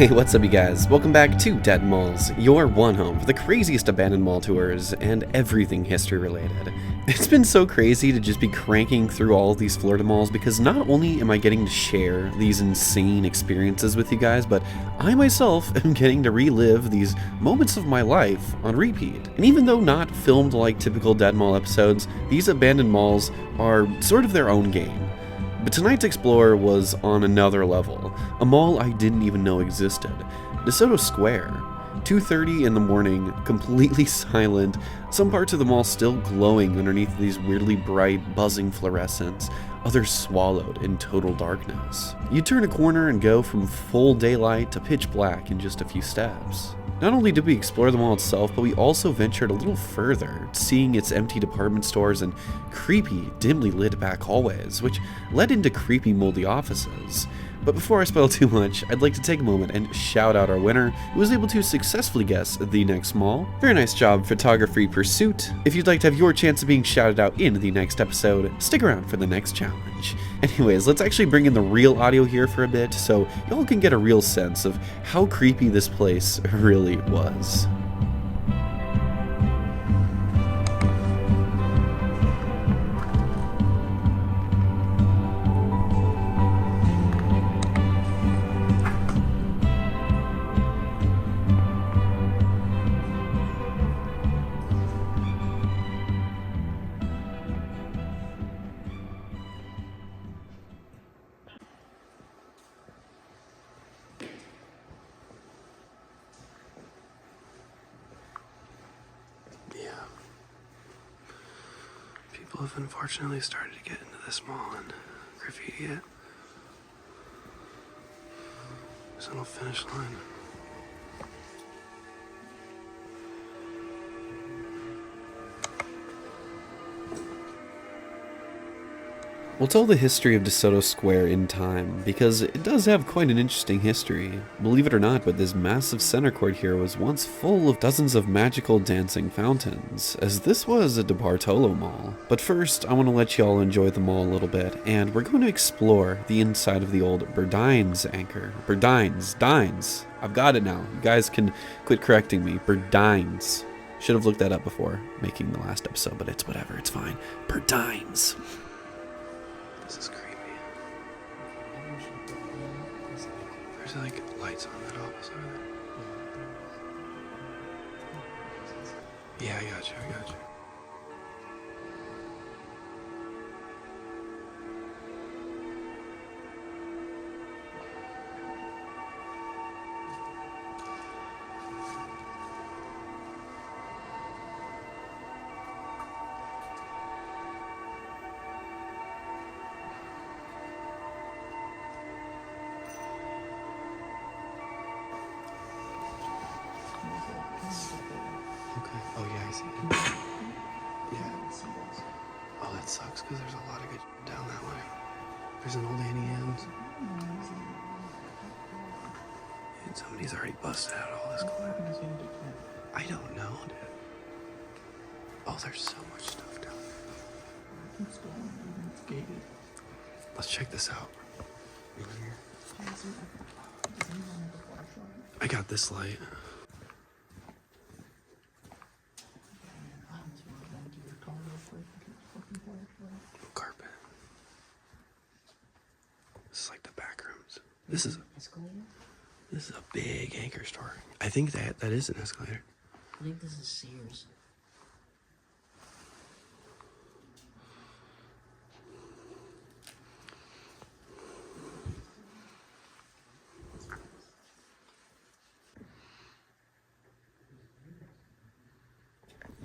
Hey, what's up you guys? Welcome back to Dead Malls, your one home for the craziest abandoned mall tours and everything history related. It's been so crazy to just be cranking through all of these Florida malls because not only am I getting to share these insane experiences with you guys, but I myself am getting to relive these moments of my life on repeat. And even though not filmed like typical Dead Mall episodes, these abandoned malls are sort of their own game. But tonight's Explorer was on another level, a mall I didn't even know existed. DeSoto Square. 2:30 in the morning, completely silent, some parts of the mall still glowing underneath these weirdly bright, buzzing fluorescents, others swallowed in total darkness. You turn a corner and go from full daylight to pitch black in just a few steps. Not only did we explore the mall itself, but we also ventured a little further, seeing its empty department stores and creepy, dimly lit back hallways, which led into creepy, moldy offices. But before I spoil too much, I'd like to take a moment and shout out our winner, who was able to successfully guess the next mall. Very nice job, Photography Pursuit. If you'd like to have your chance of being shouted out in the next episode, stick around for the next challenge. Anyways, let's actually bring in the real audio here for a bit, so y'all can get a real sense of how creepy this place really was. People have unfortunately started to get into this mall and graffiti it. There's a little finish line. We'll tell the history of DeSoto Square in time, because it does have quite an interesting history. Believe it or not, but this massive center court here was once full of dozens of magical dancing fountains, as this was a DeBartolo Mall. But first, I want to let y'all enjoy the mall a little bit, and we're going to explore the inside of the old Burdines anchor. Dines. I've got it now. You guys can quit correcting me. Burdines. Should have looked that up before making the last episode, but it's whatever, it's fine. Burdines. This is creepy. There's like lights on that office over there. Yeah, I got you. Okay. Oh yeah, I see it. Yeah. Oh, that sucks because there's a lot of good down that way. There's an old Annie Ann's. And somebody's already busted out all this crap. I don't know, dude. Oh, there's so much stuff down there. Let's check this out. In here. I got this light. Carpet. This is like the back rooms. This is a big anchor store. I think that is an escalator. I think this is Sears.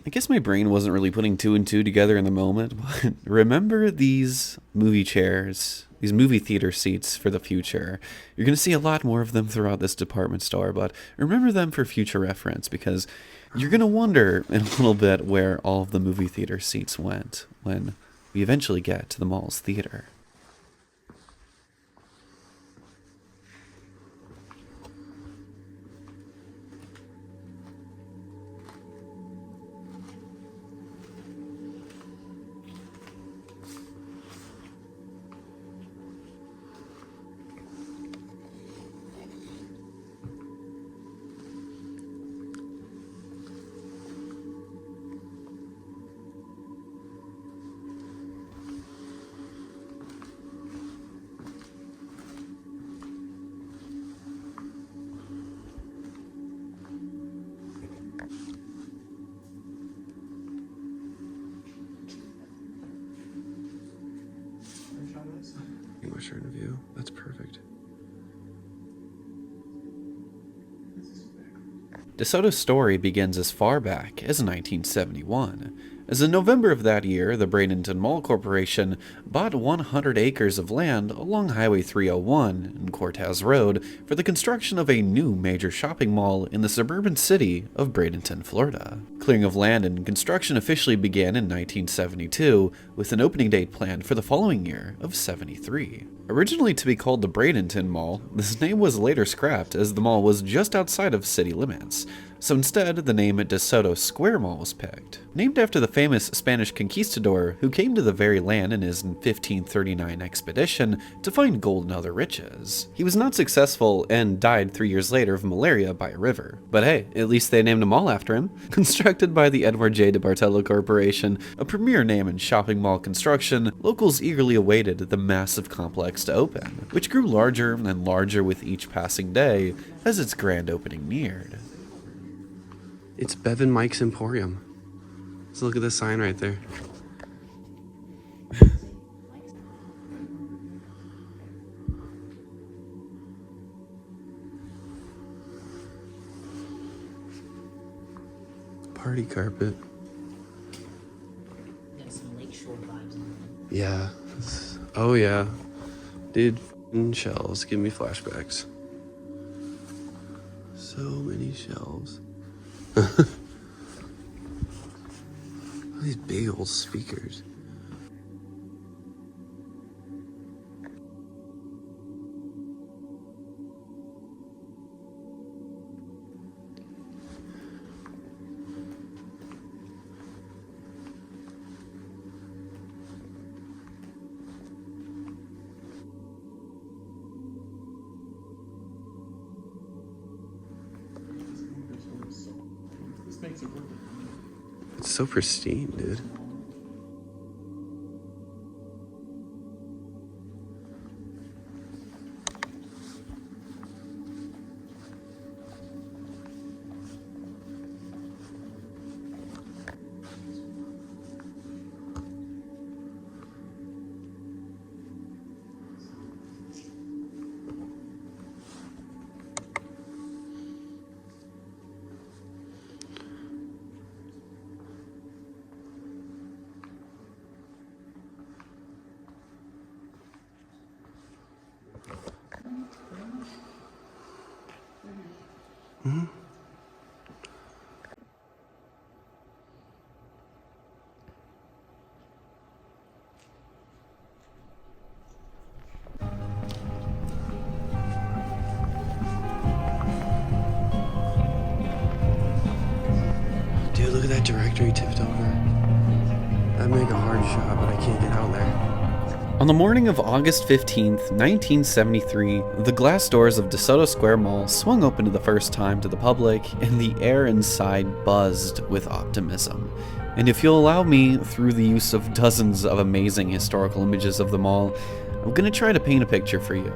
I guess my brain wasn't really putting two and two together in the moment, but remember these movie chairs, these movie theater seats for the future. You're going to see a lot more of them throughout this department store, but remember them for future reference because you're going to wonder in a little bit where all of the movie theater seats went when we eventually get to the mall's theater. extinguisher in view. That's perfect. DeSoto's story begins as far back as 1971. As in November of that year, the Bradenton Mall Corporation bought 100 acres of land along Highway 301 and Cortez Road for the construction of a new major shopping mall in the suburban city of Bradenton, Florida. Clearing of land and construction officially began in 1972, with an opening date planned for the following year of 73. Originally to be called the Bradenton Mall, this name was later scrapped as the mall was just outside of city limits. So instead, the name DeSoto Square Mall was picked. Named after the famous Spanish conquistador who came to the very land in his 1539 expedition to find gold and other riches. He was not successful and died 3 years later of malaria by a river. But hey, at least they named a mall after him. Constructed by the Edward J. DeBartolo Corporation, a premier name in shopping mall construction, locals eagerly awaited the massive complex to open, which grew larger and larger with each passing day as its grand opening neared. It's Bevan Mike's Emporium. Let's look at the sign right there. Party carpet. Got some lakeshore vibes on it. Yeah. Oh yeah. Dude, f***ing shelves. Give me flashbacks. So many shelves. These big old speakers. It's so pristine, dude. Dude, look at that directory tipped over. That'd make a hard shot, but I can't get out there. On the morning of August 15th, 1973, the glass doors of DeSoto Square Mall swung open for the first time to the public, and the air inside buzzed with optimism. And if you'll allow me, through the use of dozens of amazing historical images of the mall, I'm gonna try to paint a picture for you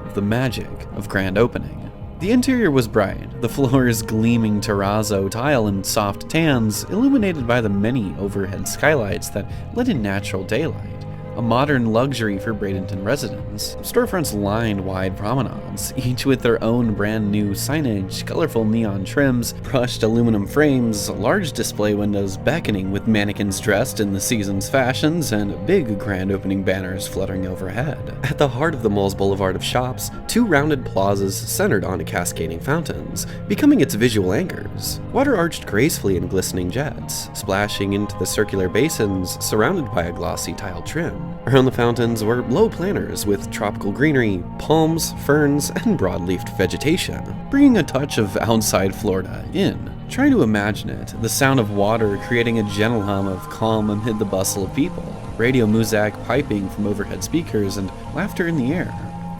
of the magic of grand opening. The interior was bright, the floors gleaming terrazzo tile and soft tans, illuminated by the many overhead skylights that let in natural daylight. A modern luxury for Bradenton residents. Storefronts lined wide promenades, each with their own brand new signage, colorful neon trims, brushed aluminum frames, large display windows beckoning with mannequins dressed in the season's fashions, and big grand opening banners fluttering overhead. At the heart of the mall's boulevard of shops, two rounded plazas centered on cascading fountains, becoming its visual anchors. Water arched gracefully in glistening jets, splashing into the circular basins surrounded by a glossy tile trim. Around the fountains were low planters with tropical greenery, palms, ferns, and broad-leafed vegetation, bringing a touch of outside Florida in. Try to imagine it, the sound of water creating a gentle hum of calm amid the bustle of people, radio muzak piping from overhead speakers, and laughter in the air.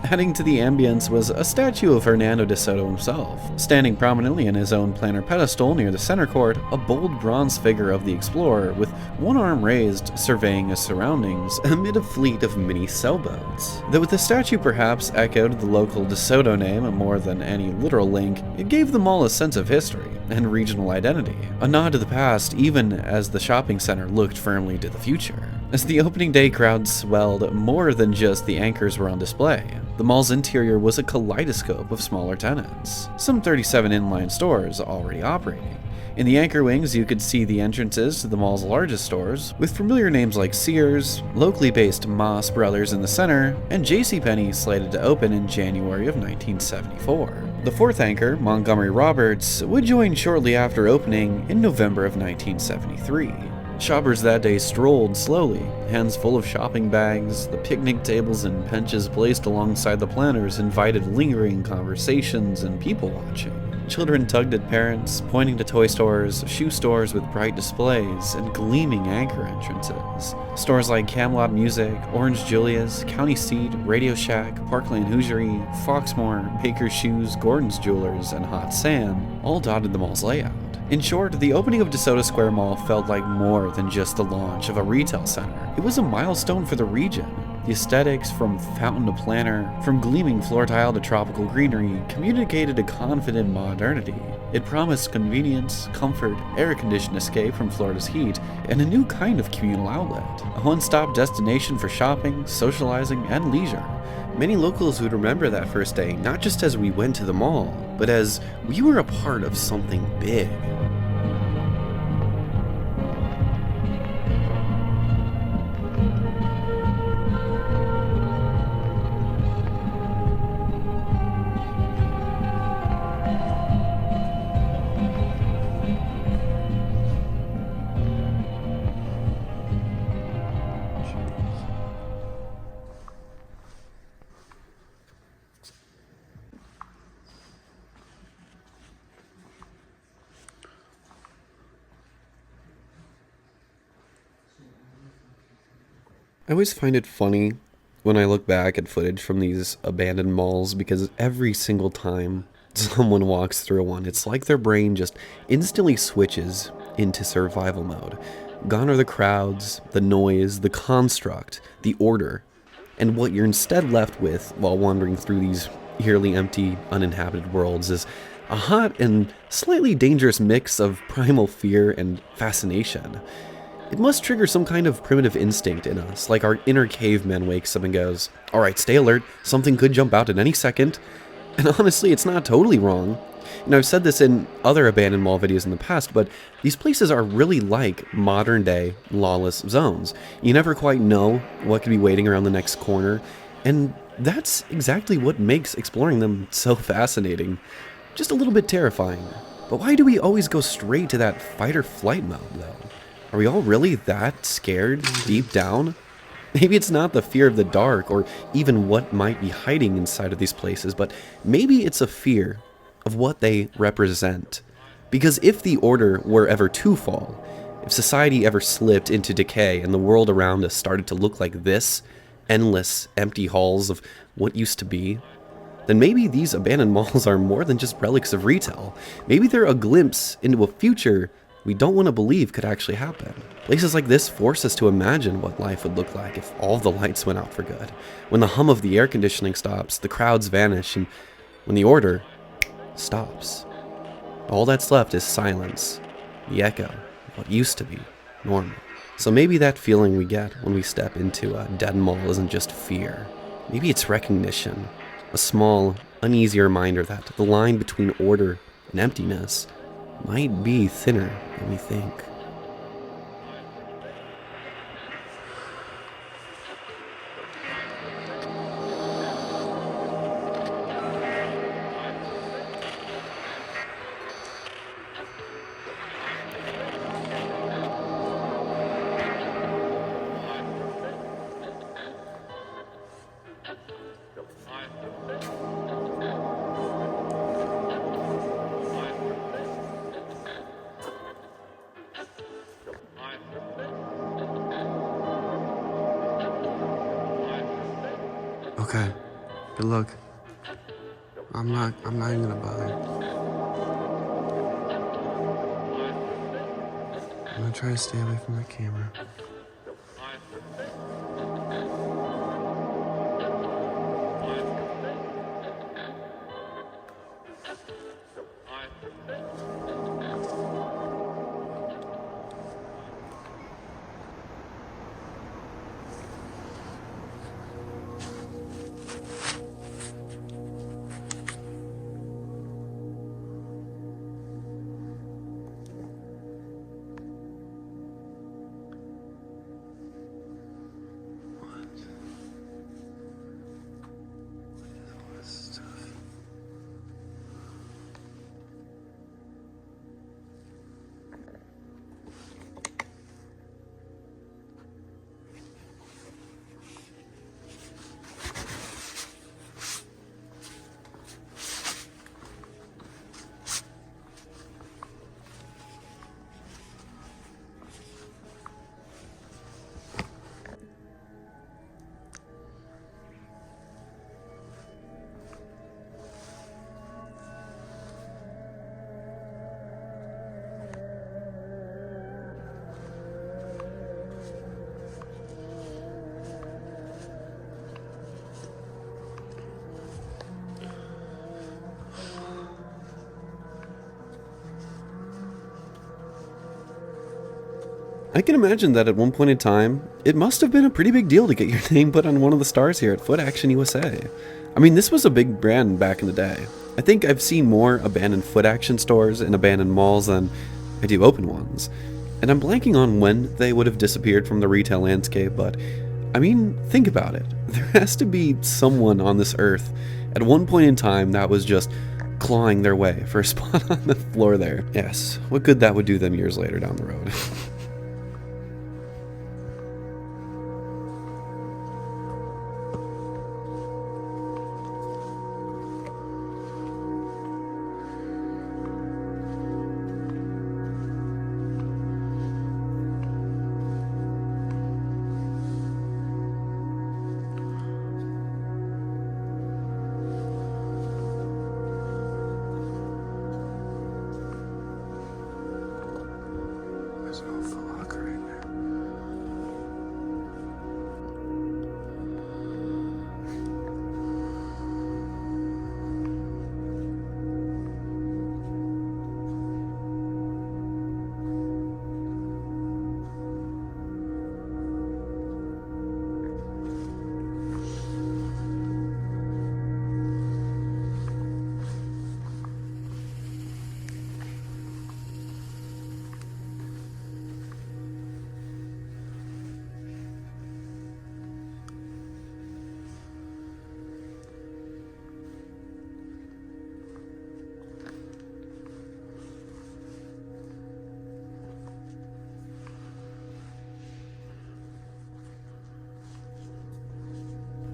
Adding to the ambience was a statue of Hernando DeSoto himself, standing prominently in his own planter pedestal near the center court, a bold bronze figure of the explorer with one arm raised, surveying his surroundings amid a fleet of mini sailboats. Though the statue perhaps echoed the local DeSoto name more than any literal link, it gave the mall a sense of history and regional identity, a nod to the past even as the shopping center looked firmly to the future. As the opening day crowd swelled, more than just the anchors were on display. The mall's interior was a kaleidoscope of smaller tenants, some 37 inline stores already operating. In the anchor wings, you could see the entrances to the mall's largest stores, with familiar names like Sears, locally based Moss Brothers in the center, and JCPenney slated to open in January of 1974. The fourth anchor, Montgomery Roberts, would join shortly after opening in November of 1973. Shoppers that day strolled slowly, hands full of shopping bags. The picnic tables and benches placed alongside the planters invited lingering conversations and people watching. Children tugged at parents, pointing to toy stores, shoe stores with bright displays, and gleaming anchor entrances. Stores like Camelot Music, Orange Julia's, County Seat, Radio Shack, Parkland Hosiery, Foxmore, Baker's Shoes, Gordon's Jewelers, and Hot Sam all dotted the mall's layout. In short, the opening of DeSoto Square Mall felt like more than just the launch of a retail center. It was a milestone for the region. The aesthetics, from fountain to planter, from gleaming floor tile to tropical greenery, communicated a confident modernity. It promised convenience, comfort, air-conditioned escape from Florida's heat, and a new kind of communal outlet. A one-stop destination for shopping, socializing, and leisure. Many locals would remember that first day not just as we went to the mall, but as we were a part of something big. I always find it funny when I look back at footage from these abandoned malls because every single time someone walks through one, it's like their brain just instantly switches into survival mode. Gone are the crowds, the noise, the construct, the order, and what you're instead left with while wandering through these eerily empty, uninhabited worlds is a hot and slightly dangerous mix of primal fear and fascination. It must trigger some kind of primitive instinct in us, like our inner caveman wakes up and goes, "Alright, stay alert, something could jump out at any second." And honestly, it's not totally wrong. I've said this in other abandoned mall videos in the past, but these places are really like modern-day lawless zones. You never quite know what could be waiting around the next corner, and that's exactly what makes exploring them so fascinating. Just a little bit terrifying. But why do we always go straight to that fight-or-flight mode, though? Are we all really that scared deep down? Maybe it's not the fear of the dark or even what might be hiding inside of these places, but maybe it's a fear of what they represent. Because if the order were ever to fall, if society ever slipped into decay and the world around us started to look like this, endless empty halls of what used to be, then maybe these abandoned malls are more than just relics of retail. Maybe they're a glimpse into a future we don't want to believe could actually happen. Places like this force us to imagine what life would look like if all the lights went out for good. When the hum of the air conditioning stops, the crowds vanish, and when the order stops. All that's left is silence, the echo of what used to be normal. So maybe that feeling we get when we step into a dead mall isn't just fear. Maybe it's recognition, a small, uneasy reminder that the line between order and emptiness might be thinner than we think. Okay, good luck. I'm not even gonna bother. I'm gonna try to stay away from the camera. I can imagine that at one point in time, it must have been a pretty big deal to get your name put on one of the stars here at Foot Action USA. I mean, this was a big brand back in the day. I think I've seen more abandoned Foot Action stores in abandoned malls than I do open ones. And I'm blanking on when they would have disappeared from the retail landscape, but I mean, think about it. There has to be someone on this earth at one point in time that was just clawing their way for a spot on the floor there. Yes, what good that would do them years later down the road. There's an awful locker in there.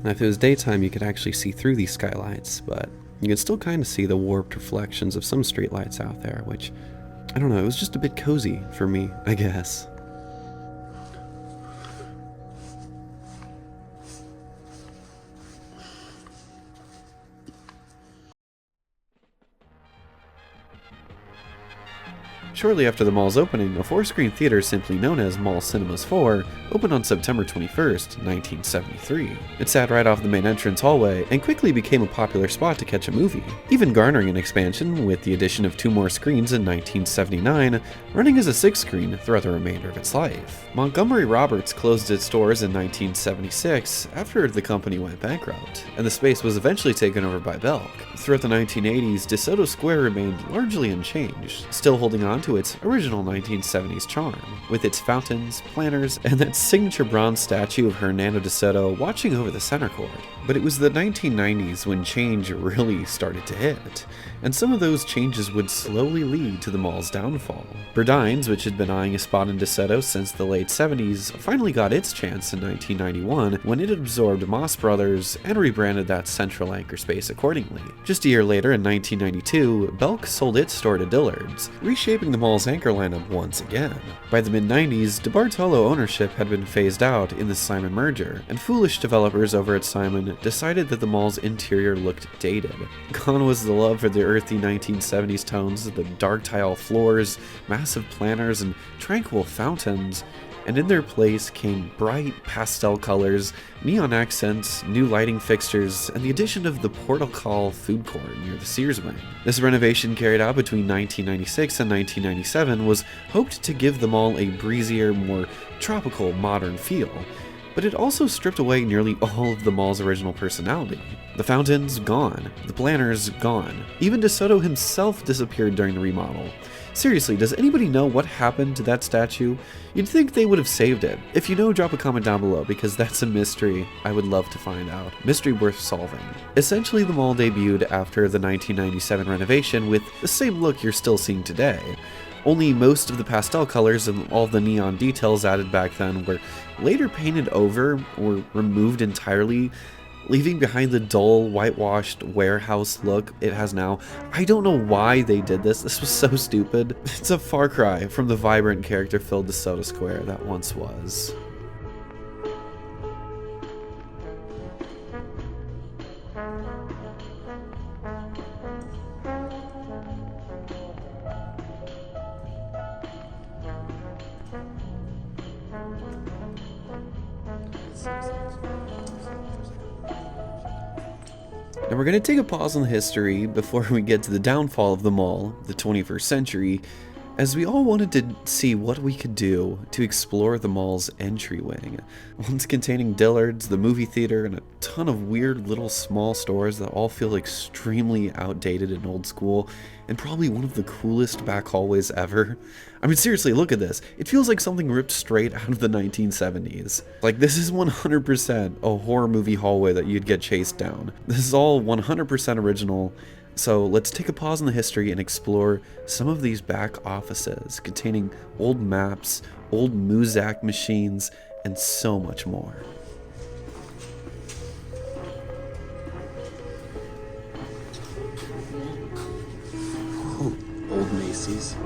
Now, if it was daytime, you could actually see through these skylights, but you can still kind of see the warped reflections of some streetlights out there, which, I don't know, it was just a bit cozy for me, I guess. Shortly after the mall's opening, a 4-screen theater simply known as Mall Cinemas 4 opened on September 21st, 1973. It sat right off the main entrance hallway and quickly became a popular spot to catch a movie, even garnering an expansion with the addition of 2 more screens in 1979, running as a 6th screen throughout the remainder of its life. Montgomery Roberts closed its doors in 1976 after the company went bankrupt, and the space was eventually taken over by Belk. Throughout the 1980s, DeSoto Square remained largely unchanged, still holding on to its original 1970s charm, with its fountains, planters, and that signature bronze statue of Hernando DeSoto watching over the center court. But it was the 1990s when change really started to hit, and some of those changes would slowly lead to the mall's downfall. Burdines, which had been eyeing a spot in DeSoto since the late 70s, finally got its chance in 1991 when it absorbed Moss Brothers and rebranded that central anchor space accordingly. Just a year later, in 1992, Belk sold its store to Dillard's, reshaping the mall's anchor lineup once again. By the mid-90s, DeBartolo ownership had been phased out in the Simon merger, and foolish developers over at Simon decided that the mall's interior looked dated. Gone was the love for the earthy 1970s tones, the dark tile floors, massive planters, and tranquil fountains, and in their place came bright pastel colors, neon accents, new lighting fixtures, and the addition of the Portal food court near the Sears wing. This renovation, carried out between 1996 and 1997, was hoped to give the mall a breezier, more tropical, modern feel, but it also stripped away nearly all of the mall's original personality. The fountains, gone. The planters, gone. Even DeSoto himself disappeared during the remodel. Seriously, does anybody know what happened to that statue? You'd think they would have saved it. If you know, drop a comment down below, because that's a mystery I would love to find out. Mystery worth solving. Essentially, the mall debuted after the 1997 renovation with the same look you're still seeing today. Only most of the pastel colors and all the neon details added back then were later painted over or removed entirely, leaving behind the dull, whitewashed warehouse look it has now. I don't know why they did this. This was so stupid. It's a far cry from the vibrant, character-filled DeSoto Square that once was. Now we're going to take a pause on the history before we get to the downfall of the mall, the 21st century, as we all wanted to see what we could do to explore the mall's entry wing, once containing Dillard's, the movie theater, and a ton of weird little small stores that all feel extremely outdated and old school, and probably one of the coolest back hallways ever. I mean, seriously, look at this. It feels like something ripped straight out of the 1970s. Like, this is 100% a horror movie hallway that you'd get chased down. This is all 100% original. So let's take a pause in the history and explore some of these back offices containing old maps, old Muzak machines, and so much more. Oh, old Macy's.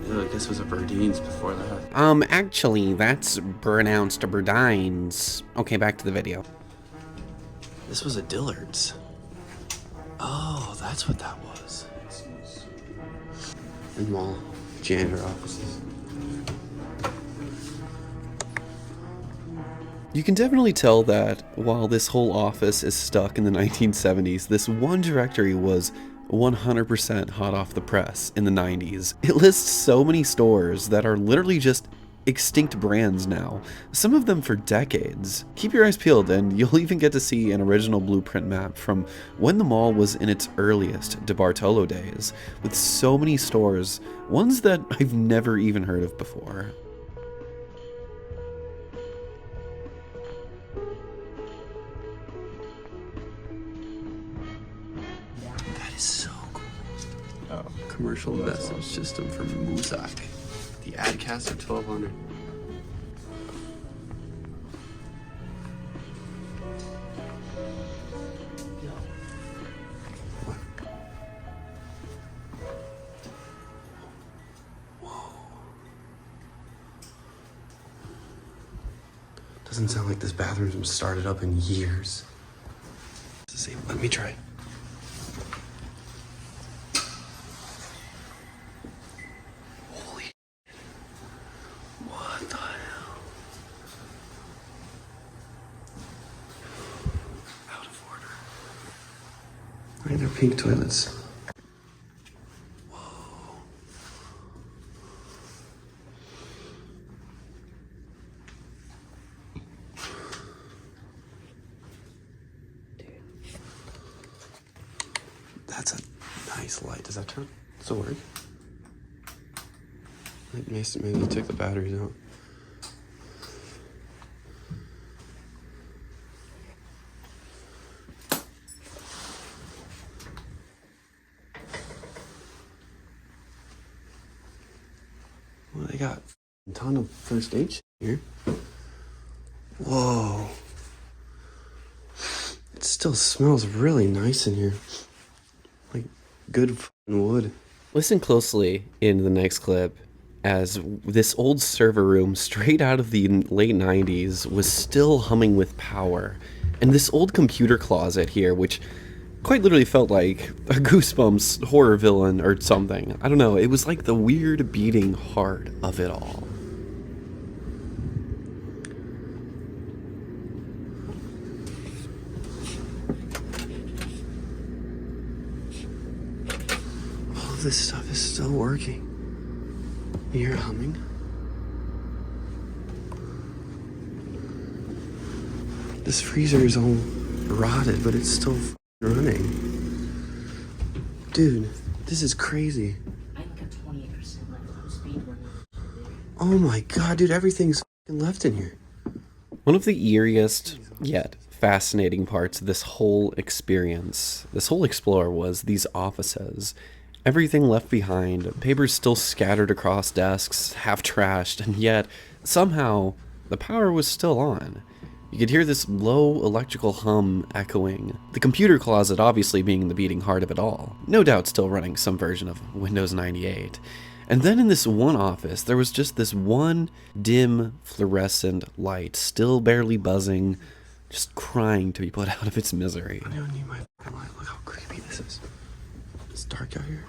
Ew, this was a Burdeen's before that. Actually, that's pronounced Burdines. Okay, back to the video. This was a Dillard's. Oh, that's what that was. And mall janitor offices. You can definitely tell that while this whole office is stuck in the 1970s, this one directory was 100% hot off the press in the 90s. It lists so many stores that are literally just extinct brands now, some of them for decades. Keep your eyes peeled and you'll even get to see an original blueprint map from when the mall was in its earliest DeBartolo days, with so many stores, ones that I've never even heard of before. That is so cool. Oh. Commercial message system for Muzak. The ad cast of 1200. What? Whoa. Doesn't sound like this bathroom's been started up in years. Let's see. Let me try. What the hell? Out of order. Why are there pink toilets? Whoa. That's a nice light. Does that turn? Does it work? Maybe you took the batteries out. Well, they got a ton of first aid shit here. Whoa. It still smells really nice in here. Like good fucking wood. Listen closely in the next clip as this old server room straight out of the late 90s was still humming with power. And this old computer closet here, which quite literally felt like a Goosebumps horror villain or something. I don't know, it was like the weird beating heart of it all. All of this stuff is still working. You hear it humming? This freezer is all rotted, but it's still running. Dude, this is crazy. I got 28% left on speed running. Oh my god, dude, everything's left in here. One of the eeriest, yet fascinating parts of this whole experience, this whole explore, was these offices. Everything left behind, papers still scattered across desks, half trashed, and yet, somehow, the power was still on. You could hear this low electrical hum echoing, the computer closet obviously being the beating heart of it all, no doubt still running some version of Windows 98. And then in this one office, there was just this one dim fluorescent light, still barely buzzing, just crying to be put out of its misery. I don't need my fucking light. Look how creepy this is. It's dark out here.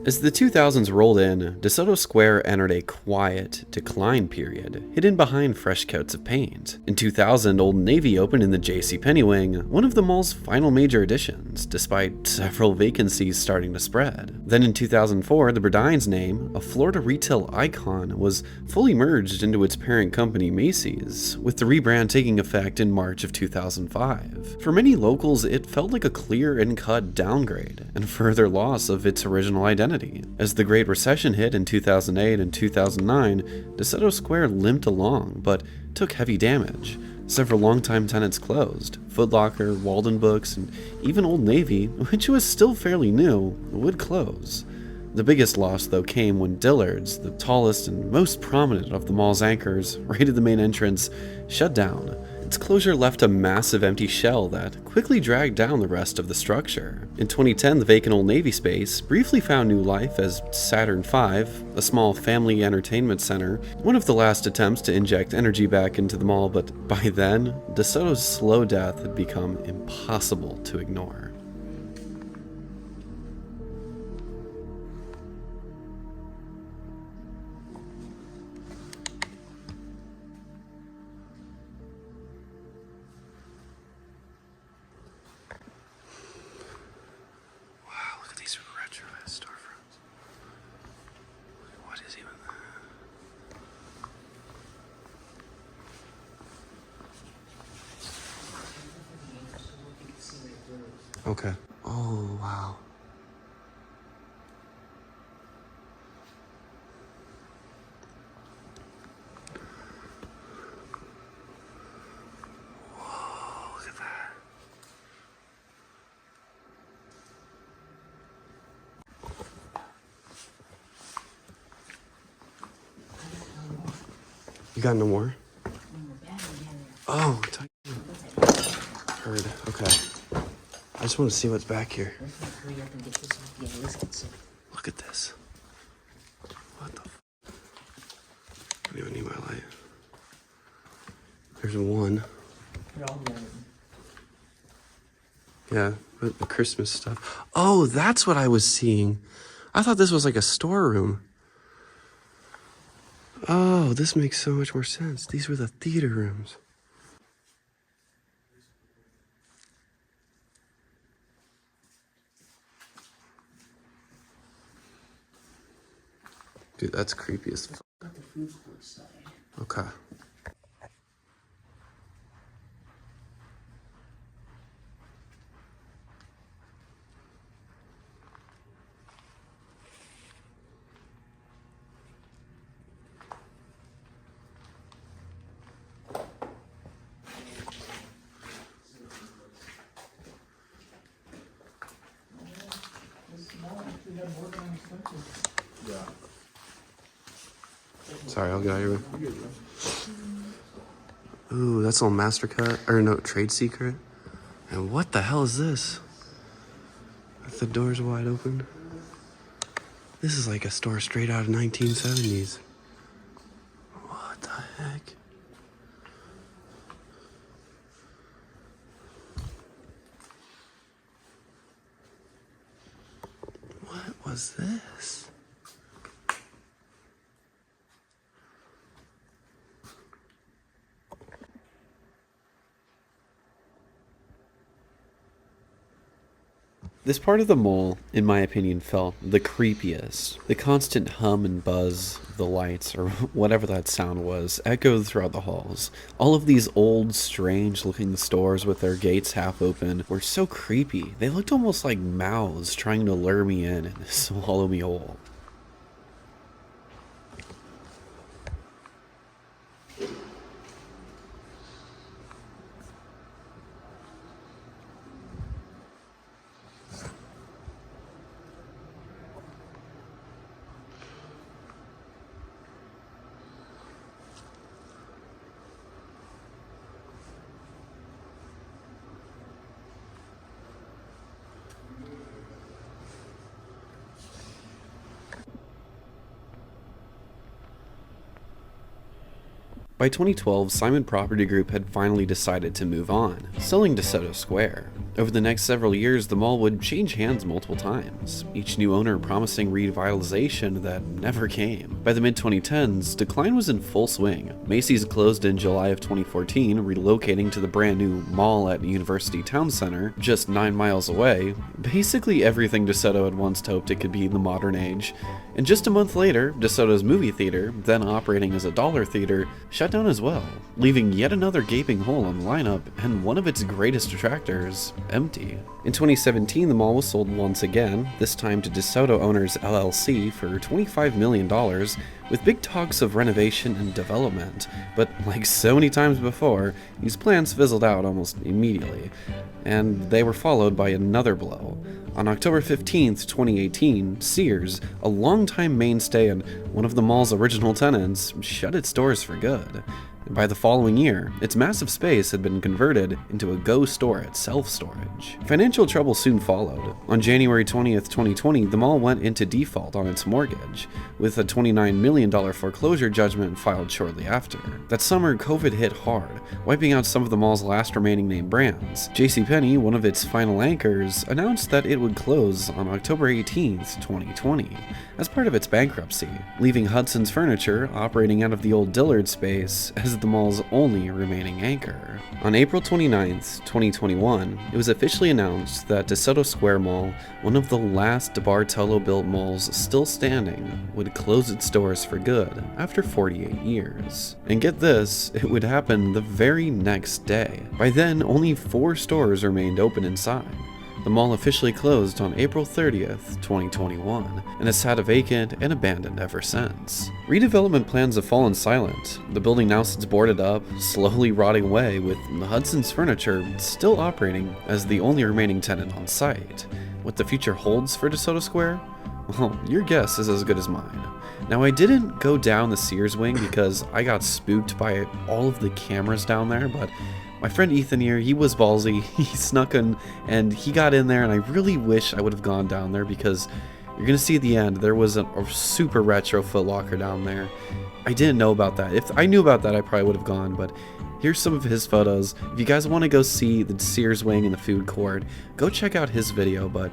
As the 2000s rolled in, DeSoto Square entered a quiet decline period, hidden behind fresh coats of paint. In 2000, Old Navy opened in the JCPenney wing, one of the mall's final major additions, despite several vacancies starting to spread. Then in 2004, the Burdines name, a Florida retail icon, was fully merged into its parent company Macy's, with the rebrand taking effect in March of 2005. For many locals, it felt like a clear and cut downgrade, and further loss of its original identity. As the Great Recession hit in 2008 and 2009, DeSoto Square limped along, but took heavy damage. Several longtime tenants closed. Foot Locker, Walden Books, and even Old Navy, which was still fairly new, would close. The biggest loss, though, came when Dillard's, the tallest and most prominent of the mall's anchors, right at the main entrance, shut down. Its closure left a massive empty shell that quickly dragged down the rest of the structure. In 2010, the vacant Old Navy space briefly found new life as Saturn V, a small family entertainment center, one of the last attempts to inject energy back into the mall, but by then, DeSoto's slow death had become impossible to ignore. Wow, look at these retro storefronts. What is even that? Okay. Oh, wow. Whoa, look at that. You got no more? Oh, heard. Okay. I just want to see what's back here. Look at this. What the f? I don't even need my light. There's one. Yeah, with the Christmas stuff. Oh, that's what I was seeing. I thought this was like a storeroom. Oh, this makes so much more sense. These were the theater rooms. Dude, that's creepy as fuck. Okay. Sorry, I'll get out of your way. Ooh, that's a little master cut, or no, trade secret. And what the hell is this? If the door's wide open. This is like a store straight out of 1970s. What the heck? What was this? This part of the mall, in my opinion, felt the creepiest. The constant hum and buzz of the lights, or whatever that sound was, echoed throughout the halls. All of these old, strange-looking stores with their gates half open were so creepy. They looked almost like mouths trying to lure me in and swallow me whole. By 2012, Simon Property Group had finally decided to move on, selling DeSoto Square. Over the next several years, the mall would change hands multiple times, each new owner promising revitalization that never came. By the mid-2010s, decline was in full swing. Macy's closed in July of 2014, relocating to the brand new mall at University Town Center, just 9 miles away. Basically everything DeSoto had once hoped it could be in the modern age. And just a month later, DeSoto's movie theater, then operating as a dollar theater, shut down as well, leaving yet another gaping hole in the lineup and one of its greatest attractors empty. In 2017, the mall was sold once again, this time to DeSoto Owners LLC for $25 million, with big talks of renovation and development. But like so many times before, these plans fizzled out almost immediately, and they were followed by another blow. On October 15th, 2018, Sears, a longtime mainstay and one of the mall's original tenants, shut its doors for good. By the following year, its massive space had been converted into a Go store at self-storage. Financial trouble soon followed. On January 20th, 2020, the mall went into default on its mortgage, with a $29 million foreclosure judgment filed shortly after. That summer, COVID hit hard, wiping out some of the mall's last remaining name brands. JCPenney, one of its final anchors, announced that it would close on October 18th, 2020, as part of its bankruptcy, leaving Hudson's Furniture operating out of the old Dillard space as the mall's only remaining anchor. On April 29th, 2021, it was officially announced that DeSoto Square Mall, one of the last DeBartolo-built malls still standing, would close its doors for good after 48 years. And get this, it would happen the very next day. By then, only 4 stores remained open inside. The mall officially closed on April 30th, 2021, and has sat vacant and abandoned ever since. Redevelopment plans have fallen silent. The building now sits boarded up, slowly rotting away, with Hudson's Furniture still operating as the only remaining tenant on site. What the future holds for DeSoto Square? Well, your guess is as good as mine. Now, I didn't go down the Sears wing because I got spooked by all of the cameras down there, but my friend Ethan here, he was ballsy, he snuck in, and he got in there, and I really wish I would have gone down there because you're going to see at the end, there was a super retro Foot Locker down there. I didn't know about that. If I knew about that, I probably would have gone, but here's some of his photos. If you guys want to go see the Sears wing in the food court, go check out his video, but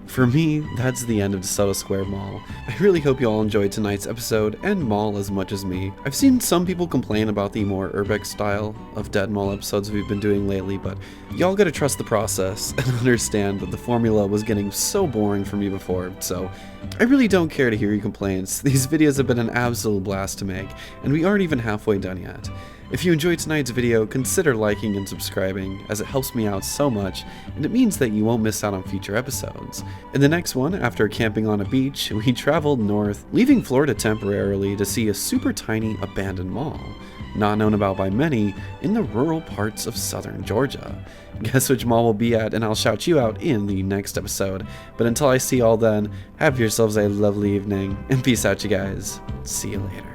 for me, that's the end of DeSoto Square Mall. I really hope you all enjoyed tonight's episode and mall as much as me. I've seen some people complain about the more urbex style of Dead Mall episodes we've been doing lately, but y'all gotta trust the process and understand that the formula was getting so boring for me before, so I really don't care to hear your complaints. These videos have been an absolute blast to make, and we aren't even halfway done yet. If you enjoyed tonight's video, consider liking and subscribing, as it helps me out so much, and it means that you won't miss out on future episodes. In the next one, after camping on a beach, we traveled north, leaving Florida temporarily to see a super tiny abandoned mall, not known about by many, in the rural parts of southern Georgia. Guess which mall we'll be at, and I'll shout you out in the next episode. But until I see you all then, have yourselves a lovely evening, and peace out you guys. See you later.